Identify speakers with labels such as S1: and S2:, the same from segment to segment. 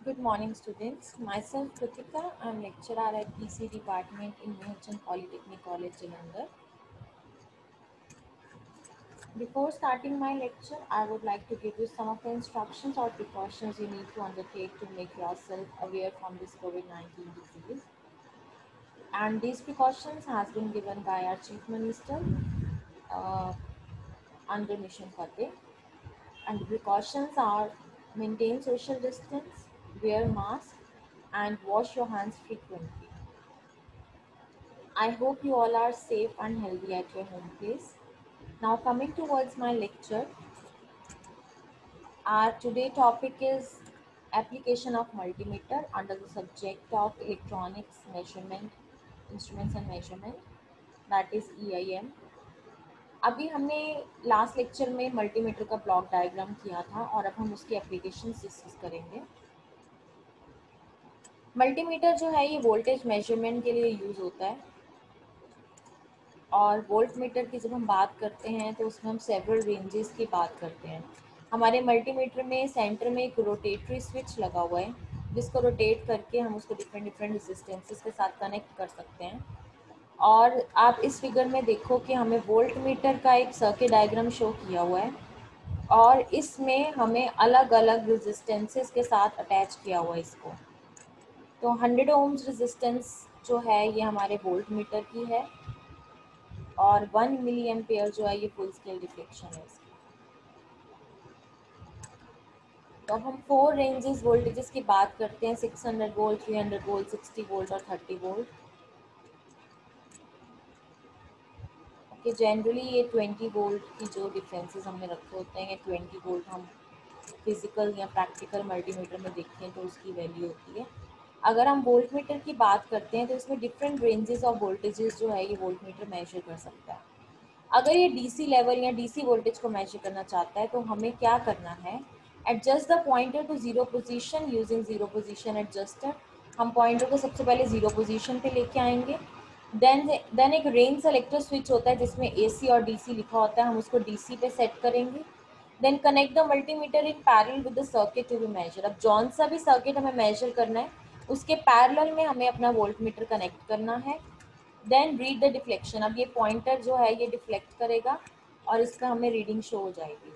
S1: Good morning, students. Myself, Kritika. I'm lecturer at EC Department in Mohchan Polytechnic College, Jalandhar. Before starting my lecture, I would like to give you some of the instructions or precautions you need to undertake to make yourself aware from this COVID-19 disease. And these precautions has been given by our Chief Minister uh, under Mission Fateh. And the precautions are maintain social distance, wear mask, and wash your hands frequently. I hope you all are safe and healthy at your home place. Now coming towards my lecture, our today topic is application of multimeter under the subject of electronics measurement, instruments and measurement, that is EIM. अभी हमने last lecture में multimeter का block diagram किया था और अब हम उसकी एप्लीकेशन डिस्कस करेंगे। मल्टीमीटर जो है ये वोल्टेज मेजरमेंट के लिए यूज़ होता है और वोल्ट मीटर की जब हम बात करते हैं तो उसमें हम सेवरल रेंजेस की बात करते हैं। हमारे मल्टीमीटर में सेंटर में एक रोटेटरी स्विच लगा हुआ है जिसको रोटेट करके हम उसको डिफरेंट डिफरेंट रेजिस्टेंसेस के साथ कनेक्ट कर सकते हैं। और आप इस फिगर में देखो कि हमें वोल्ट मीटर का एक सर्किट डायग्राम शो किया हुआ है और इसमें हमें अलग अलग रेजिस्टेंसेस के साथ अटैच किया हुआ है इसको। तो 100 ओम्स रेजिस्टेंस जो है ये हमारे वोल्ट मीटर की है और 1 मिली एम्पेयर जो है ये फुल स्केल डिफ्लेक्शन है इसकी। तो हम 4 रेंजेस वोल्टेजेस की बात करते हैं, 600 वोल्ट, 300 वोल्ट, 60 वोल्ट और 30 वोल्ट। ओके, जनरली ये 20 वोल्ट की जो डिफरेंसेस हमने रखे होते हैं, ये 20 वोल्ट हम फिजिकल या प्रैक्टिकल मल्टीमीटर में देखते हैं तो उसकी वैल्यू होती है। अगर हम वोल्ट मीटर की बात करते हैं तो इसमें डिफरेंट रेंजेस ऑफ वोल्टेजेस जो है ये वोल्ट मीटर मेजर कर सकता है। अगर ये डीसी लेवल या डीसी वोल्टेज को मेजर करना चाहता है तो हमें क्या करना है, adjust the pointer to zero position using zero position adjuster. हम पॉइंटर को सबसे पहले जीरो पोजीशन पे लेके आएंगे। देन एक रेंज सेलेक्टर स्विच होता है जिसमें एसी और डीसी लिखा होता है, हम उसको डीसी पे सेट करेंगे। Then connect the multimeter in parallel with the circuit to be measure. अब जौन सा भी सर्किट हमें मेजर करना है उसके पैरेलल में हमें अपना वोल्ट मीटर कनेक्ट करना है। Then read the deflection. अब ये पॉइंटर जो है ये डिफ्लेक्ट करेगा और इसका हमें रीडिंग शो हो जाएगी।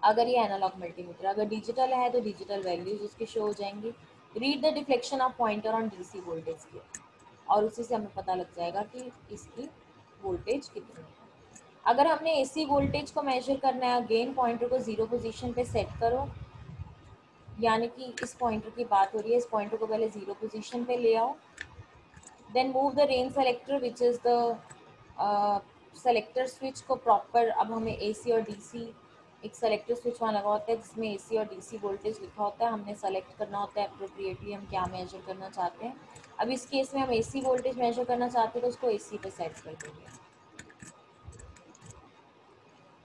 S1: अगर ये एनालॉग मल्टीमीटर, अगर डिजिटल है तो डिजिटल वैल्यूज उसकी शो हो जाएंगी। Read the deflection of pointer on DC voltage के, और उसी से हमें पता लग जाएगा कि इसकी वोल्टेज कितनी है। अगर हमने एसी वोल्टेज को मेजर करना है, अगेन पॉइंटर को जीरो पोजीशन पे सेट करो, यानी कि इस पॉइंटर की बात हो रही है, इस पॉइंटर को पहले जीरो पोजीशन पे ले आओ। Then move the range selector which is the selector switch को प्रॉपर, अब हमें एसी और डीसी, एक सेलेक्टर स्विच वहाँ लगा होता है जिसमें एसी और डीसी वोल्टेज लिखा होता है, हमने सेलेक्ट करना होता है अप्रोप्रिएटली हम क्या मेजर करना चाहते हैं। अब इस केस में हम एसी वोल्टेज मेजर करना चाहते हैं तो उसको एसी पे सेट कर देंगे।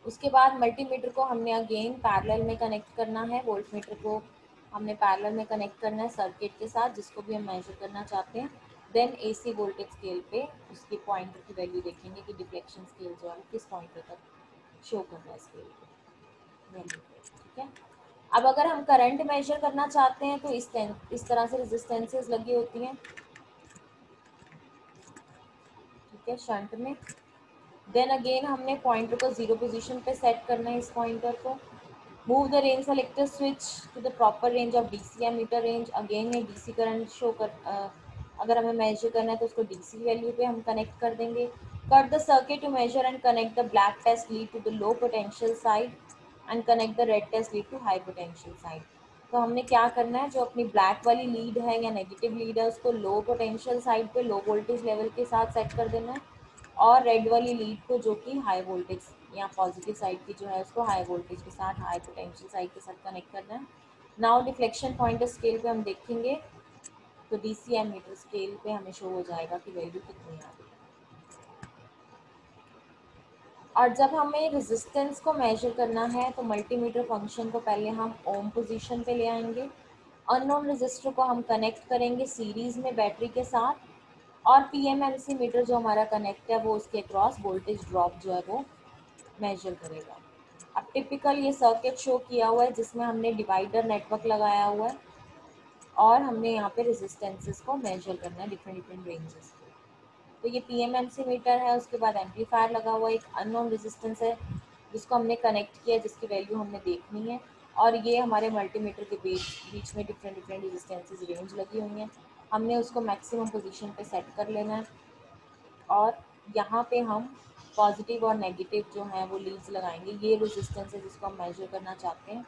S1: उसके बाद मल्टीमीटर को हमने अगेन पैरेलल में कनेक्ट करना है, वोल्ट मीटर को हमने पैरेलल में कनेक्ट करना है सर्किट के साथ जिसको भी हम मेजर करना चाहते हैं। देन एसी वोल्टेज स्केल पे उसकी पॉइंटर की वैल्यू देखेंगे कि डिफ्लेक्शन स्केल जो है किस पॉइंटर तक शो कर रहा है स्केल पे वैल्यू पे। ठीक है, अब अगर हम करंट मेजर करना चाहते हैं तो इस तरह से रेजिस्टेंसेस लगी होती हैं, ठीक है, शंट में। देन अगेन हमने पॉइंटर को जीरो पोजीशन पे सेट करना है, इस पॉइंटर को। Move the range selector switch to the proper range of DC ammeter range. Again ये डीसी करंट शो कर अगर हमें मेजर करना है तो उसको डीसी वैल्यू पे हम कनेक्ट कर देंगे। Cut the circuit to measure and connect the black test lead to the low potential side and connect the red test lead to high potential side. तो हमने क्या करना है, जो अपनी ब्लैक वाली लीड है या नेगेटिव लीड है उसको लो पोटेंशियल साइड पे लो वोल्टेज लेवल के साथ सेट कर देना है, और रेड वाली लीड को जो कि हाई वोल्टेज या पॉजिटिव साइड की जो है उसको हाई वोल्टेज के साथ, हाई पोटेंशियल साइड के साथ कनेक्ट करना है। नाउ डिफ्लेक्शन पॉइंटर स्केल पे हम देखेंगे तो डीसी एमीटर स्केल पे हमें शो हो जाएगा कि वैल्यू कितनी आ रही है। और जब हमें रेजिस्टेंस को मेजर करना है तो मल्टीमीटर फंक्शन को पहले हम ओम पोजीशन पे ले आएंगे। अननोन रेजिस्टर को हम कनेक्ट करेंगे सीरीज में बैटरी के साथ, और पीएमएमसी मीटर जो हमारा कनेक्ट है वो उसके क्रॉस वोल्टेज ड्रॉप जो है वो मेजर करेगा। अब टिपिकल ये सर्किट शो किया हुआ है जिसमें हमने डिवाइडर नेटवर्क लगाया हुआ है और हमने यहाँ पे रेजिस्टेंसेस को मेजर करना है डिफरेंट डिफरेंट रेंजेस पे। तो ये पीएमएमसी मीटर है, उसके बाद एम्पलीफायर लगा हुआ है, एक अननोन रेजिस्टेंस है जिसको हमने कनेक्ट किया, जिसकी वैल्यू हमने देखनी है, और ये हमारे मल्टीमीटर के बीच बीच में डिफरेंट डिफरेंट रेजिस्टेंसेस रेंज लगी हुई हैं। हमने उसको मैक्सिमम पोजीशन पे सेट कर लेना है और यहाँ पे हम पॉजिटिव और नेगेटिव जो हैं वो लीड्स लगाएंगे। ये रेजिस्टेंस है जिसको हम मेजर करना चाहते हैं।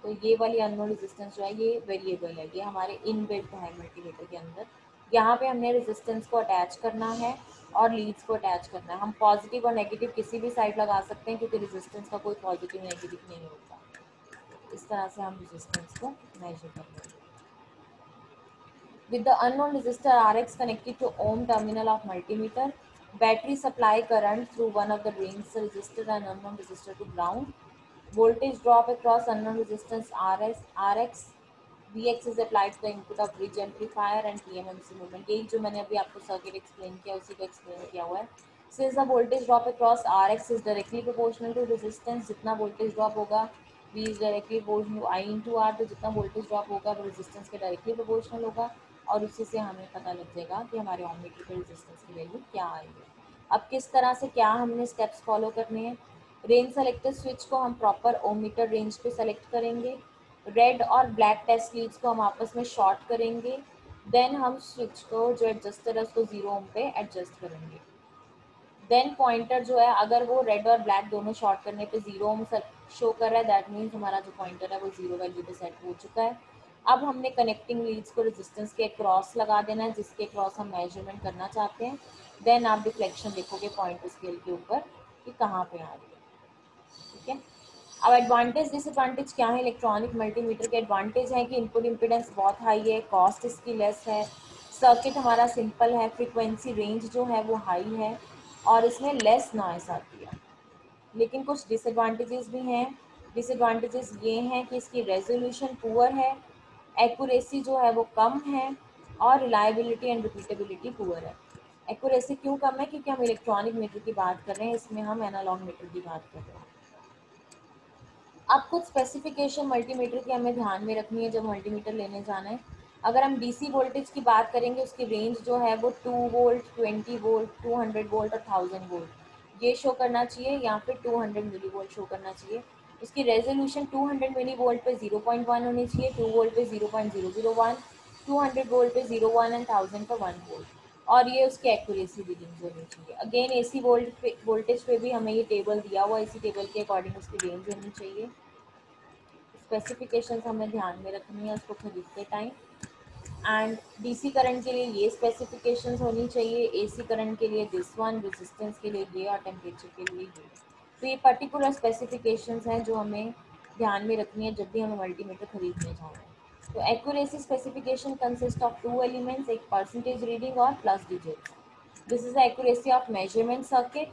S1: तो ये वाली अननोन रेजिस्टेंस जो है ये वेरिएबल है, ये हमारे इनबिल्ट है मल्टीमीटर के अंदर। यहाँ पे हमने रेजिस्टेंस को अटैच करना है और लीड्स को अटैच करना है। हम पॉजिटिव और नेगेटिव किसी भी साइड लगा सकते हैं क्योंकि रेजिस्टेंस का कोई पॉजिटिव नेगेटिव नहीं होता। इस तरह से हम रेजिस्टेंस को मेजर कर लेंगे। With the unknown resistor Rx connected to ohm terminal of multimeter, battery supply current through one of the drains resistor and unknown resistor to ground. Voltage drop across unknown resistance Rx. Vx is applied to the input of bridge amplifier and PMMC movement. यही जो मैंने अभी आपको circuit explain किया उसी को explain किया हुआ है। Since the voltage drop across Rx is directly proportional to resistance, जितना voltage drop होगा V is directly proportional to I into R, तो जितना voltage drop होगा वो resistance के directly proportional होगा और उसी से हमें पता लग जाएगा कि हमारे ओममीटर के रेजिस्टेंस की वैल्यू क्या आएगी। अब किस तरह से क्या हमने स्टेप्स फॉलो करने हैं। रेंज सेलेक्टर स्विच को हम प्रॉपर ओममीटर रेंज पे सेलेक्ट करेंगे। रेड और ब्लैक टेस्ट लीड्स को हम आपस में शॉर्ट करेंगे। देन हम स्विच को जो एडजस्टर है उसको 0 ओम पे एडजस्ट करेंगे। देन पॉइंटर जो है अगर वो रेड और ब्लैक दोनों शॉर्ट करने पे 0 ओम शो कर रहा है, दैट मीन्स हमारा जो पॉइंटर है वो 0 वैल्यू पे सेट हो चुका है। अब हमने कनेक्टिंग लीड्स को रेजिस्टेंस के क्रॉस लगा देना है जिसके क्रॉस हम मेजरमेंट करना चाहते हैं। देन आप डिफ्लेक्शन देखोगे पॉइंटर स्केल के ऊपर कि कहाँ पे आ रही है। ठीक है। अब एडवांटेज डिसएडवांटेज क्या है इलेक्ट्रॉनिक मल्टीमीटर के। एडवांटेज है कि इनपुट इम्पीडेंस बहुत हाई है, कॉस्ट इसकी लेस है, सर्किट हमारा सिंपल है, फ्रीक्वेंसी रेंज जो है वो हाई है और इसमें लेस नॉइस आती है। लेकिन कुछ डिसएडवांटेजेस भी हैं। डिसएडवांटेजेस ये हैं कि इसकी रेजोल्यूशन पुअर है, एक्यूरेसी जो है वो कम है और रिलायबिलिटी एंड रिपीटेबिलिटी पुअर है। एक्यूरेसी क्यों कम है? क्योंकि हम इलेक्ट्रॉनिक मीटर की बात कर रहे हैं, इसमें हम एनालॉग मीटर की बात कर रहे हैं। अब कुछ स्पेसिफिकेशन मल्टीमीटर की हमें ध्यान में रखनी है जब मल्टीमीटर लेने जाना है। अगर हम डीसी वोल्टेज की बात करेंगे उसकी रेंज जो है वो 2 वोल्ट, 20 वोल्ट, 200 वोल्ट और 1000 वोल्ट ये शो करना चाहिए, या फिर 200 मिली वोल्ट शो करना चाहिए। उसकी रेजोल्यूशन 200 मिली वोल्ट पे 0.1 होनी चाहिए, 2 वोल्ट पे 0.001, 200 वोल्ट पे 0.1 एंड 1000 पे 1 वोल्ट, और ये उसकी एक्यूरेसी रीडिंग होनी चाहिए। अगेन एसी वोल्टेज पे भी हमें ये टेबल दिया हुआ है, इसी टेबल के अकॉर्डिंग उसकी रेंज होनी चाहिए। स्पेसिफिकेशंस हमें ध्यान में रखनी है उसको खरीदते टाइम। एंड डीसी करंट के लिए ये स्पेसिफिकेशंस होनी चाहिए, एसी करंट के लिए दिस वन, रेजिस्टेंस के लिए ये और टेम्परेचर के लिए ये। तो ये पर्टिकुलर स्पेसिफिकेशंस हैं जो हमें ध्यान में रखनी है जब भी हमें मल्टीमीटर खरीदने जाना है। तो accuracy specification consist of 2 elements, एक परसेंटेज रीडिंग और plus digits. This is the accuracy of measurement circuit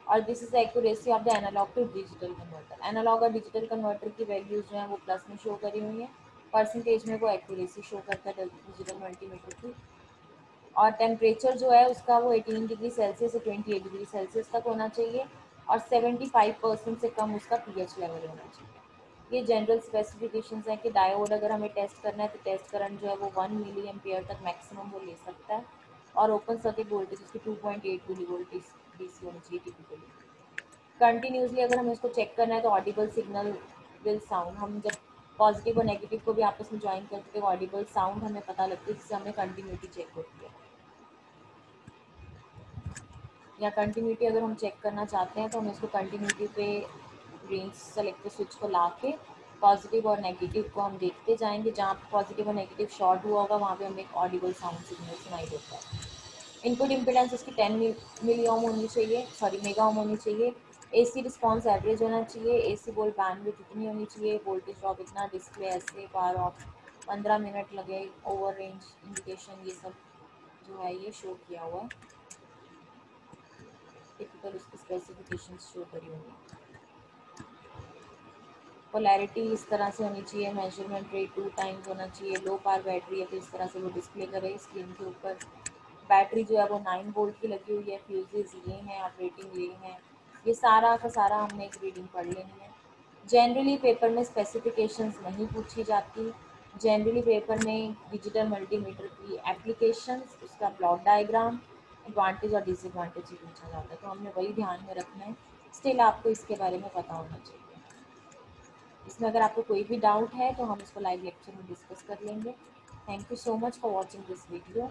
S1: और this is the accuracy of the analog to digital converter. Analog और डिजिटल कन्वर्टर की वैल्यूज जो है वो प्लस में show करी हुई है, परसेंटेज में वो एक्यूरेसी शो करता है डिजिटल मल्टीमीटर की। और टेम्परेचर जो है उसका वो 18 डिग्री सेल्सियस से 28 डिग्री सेल्सियस तक होना चाहिए और 75% से कम उसका पीएच लेवल होना चाहिए। ये जनरल स्पेसिफिकेशंस हैं कि डायोड अगर हमें टेस्ट करना है तो टेस्ट करंट जो है वो 1 मिली एम्पियर तक मैक्सिमम वो ले सकता है और ओपन सर्किट वोल्टेज उसकी 2.8 मिली वोल्ट डीसी होनी चाहिए टिपिकली। कंटिन्यूसली अगर हमें उसको चेक करना है तो ऑडिबल सिग्नल विल साउंड, हम जब पॉजिटिव और नेगेटिव को भी आपस में ज्वाइन करते हैं ऑडिबल साउंड हमें पता लगती है जिससे हमें कंटिन्यूटी चेक होती है। या कंटिन्यूटी अगर हम चेक करना चाहते हैं तो हमें उसको कंटिन्यूटी पे रेंज सेलेक्टर स्विच को ला के पॉजिटिव और नेगेटिव को हम देखते जाएंगे, जहाँ पे पॉजिटिव और नेगेटिव शॉर्ट हुआ होगा वहाँ पे हमें एक ऑडिबल साउंड सिग्नल सुनाई देता है। इनपुट इम्पीडेंस उसकी 10 मिली ओम होनी चाहिए, सॉरी मेगा ओम होनी चाहिए। एसी रिस्पॉन्स एवरेज होना चाहिए, एसी वोल्ट बैंडविड्थ इतनी होनी चाहिए, वोल्टेज ड्रॉप इतना, डिस्प्ले ऐसे, पावर ऑफ 15 मिनट लगे, ओवर रेंज इंडिकेशन, ये सब जो है ये शो किया हुआ है। टिपिकल उसकी स्पेसिफिकेशंस शो करी हुई है। पोलैरिटी इस तरह से होनी चाहिए, मेजरमेंट रेट 2 टाइम्स होना चाहिए, लो पावर बैटरी है तो इस तरह से वो डिस्प्ले करे स्क्रीन के ऊपर। बैटरी जो है वो 9 वोल्ट की लगी हुई है, फ्यूजेस ये हैं, ऑपरेटिंग ये हैं, ये सारा का सारा हमने एक रीडिंग पढ़ लेनी है। जनरली पेपर में स्पेसिफिकेशंस नहीं पूछी जाती। जनरली पेपर में डिजिटल मल्टीमीटर की एप्लीकेशंस, उसका प्लॉट डायग्राम, एडवांटेज और डिसएडवांटेज ही पूछा जाता है, तो हमने वही ध्यान में रखना है। स्टिल आपको इसके बारे में पता होना चाहिए। इसमें अगर आपको कोई भी डाउट है तो हम इसको लाइव लेक्चर में डिस्कस कर लेंगे। Thank you so much for watching this video.